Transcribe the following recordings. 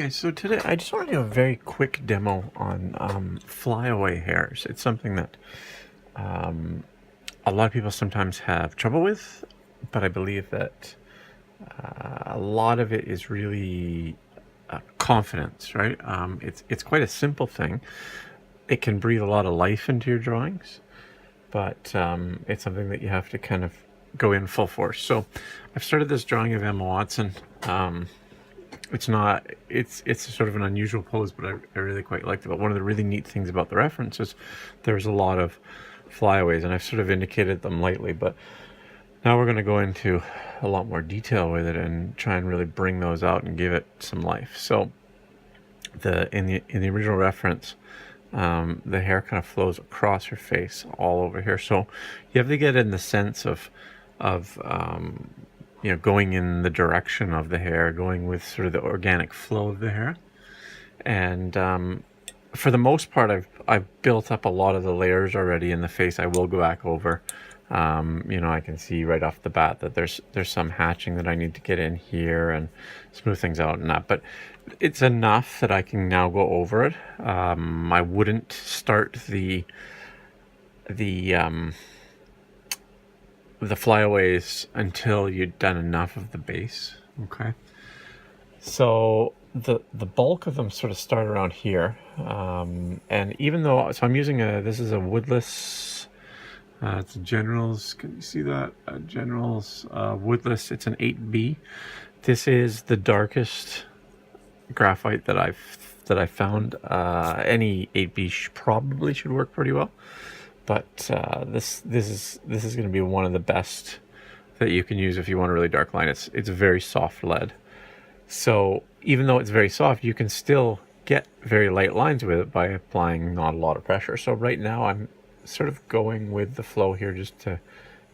Guys, so today I just want to do a very quick demo on flyaway hairs. It's something that a lot of people sometimes have trouble with, but I believe that a lot of it is really confidence, right? It's quite a simple thing. It can breathe a lot of life into your drawings, but it's something that you have to kind of go in full force. So I've started this drawing of Emma Watson. It's sort of an unusual pose, but I really quite liked it. But one of the really neat things about the reference is there's a lot of flyaways, and I've sort of indicated them lightly, but now we're going to go into a lot more detail with it and try and really bring those out and give it some life. So in the original reference, the hair kind of flows across her face all over here. So you have to get in the sense of going in the direction of the hair, going with sort of the organic flow of the hair. And for the most part, I've built up a lot of the layers already in the face. I will go back over. I can see right off the bat that there's some hatching that I need to get in here and smooth things out and that. But it's enough that I can now go over it. I wouldn't start the flyaways until you've done enough of the base. Okay, so the bulk of them sort of start around here, and even though I'm using this is a woodless, it's a Generals. Can you see that? Generals woodless. It's an 8B. This is the darkest graphite that I've found. Any 8B probably should work pretty well. But this is going to be one of the best that you can use if you want a really dark line. It's a very soft lead. So even though it's very soft, you can still get very light lines with it by applying not a lot of pressure. So right now I'm sort of going with the flow here just to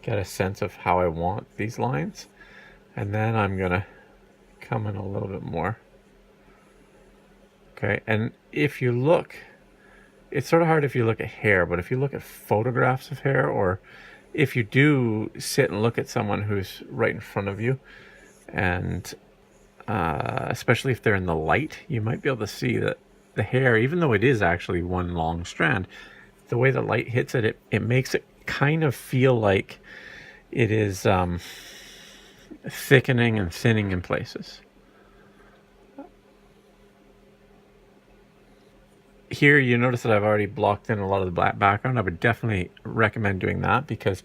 get a sense of how I want these lines. And then I'm going to come in a little bit more. Okay, and if you look, it's sort of hard if you look at hair, but if you look at photographs of hair, or if you do sit and look at someone who's right in front of you, and especially if they're in the light, you might be able to see that the hair, even though it is actually one long strand, the way the light hits it, it makes it kind of feel like it is thickening and thinning in places. Here you notice that I've already blocked in a lot of the black background. I would definitely recommend doing that because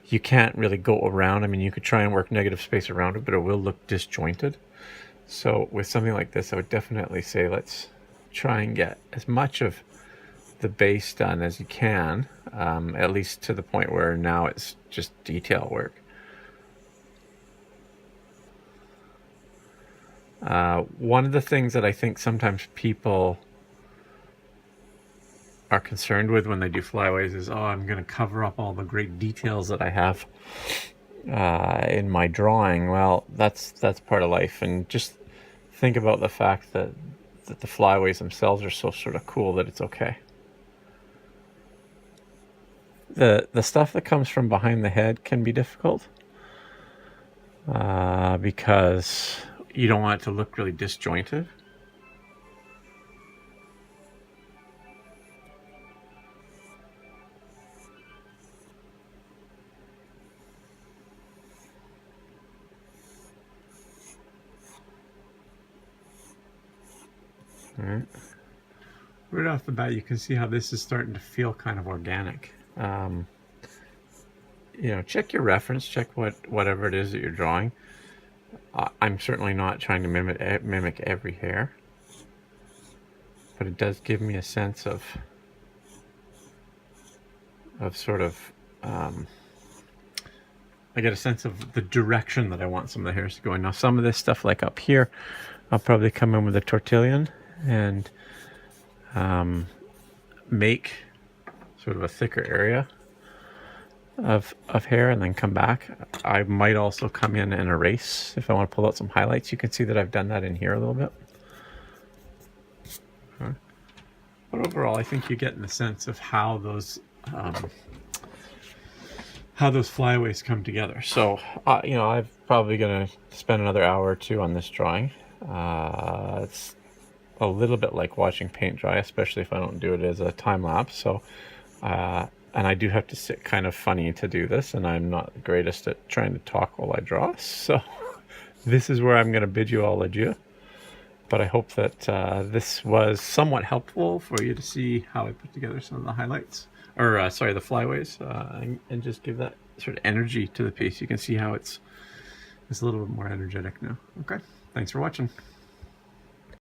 you can't really go around. I mean, you could try and work negative space around it, but it will look disjointed. So with something like this, I would definitely say let's try and get as much of the base done as you can, at least to the point where now it's just detail work. One of the things that I think sometimes people are concerned with when they do flyaways is, oh, I'm going to cover up all the great details that I have in my drawing. Well, that's part of life, and just think about the fact that the flyaways themselves are so sort of cool that it's okay. The stuff that comes from behind the head can be difficult because you don't want it to look really disjointed. All right. Right off the bat, you can see how this is starting to feel kind of organic. Check your reference, check whatever it is that you're drawing. I'm certainly not trying to mimic every hair, but it does give me a sense of sort of I get a sense of the direction that I want some of the hairs to go in. Now, some of this stuff, like up here, I'll probably come in with a tortillon and make sort of a thicker area of hair and then come back. I might also come in and erase if I want to pull out some highlights. You can see that I've done that in here a little bit. Okay. But overall, I think you get in the sense of how those flyaways come together. So, I'm probably going to spend another hour or two on this drawing. It's a little bit like watching paint dry, especially if I don't do it as a time lapse. So, and I do have to sit kind of funny to do this, and I'm not the greatest at trying to talk while I draw. So this is where I'm going to bid you all adieu. But I hope that this was somewhat helpful for you to see how I put together some of the highlights, or sorry, the flyaways, and just give that sort of energy to the piece. You can see how it's a little bit more energetic now. Okay, thanks for watching.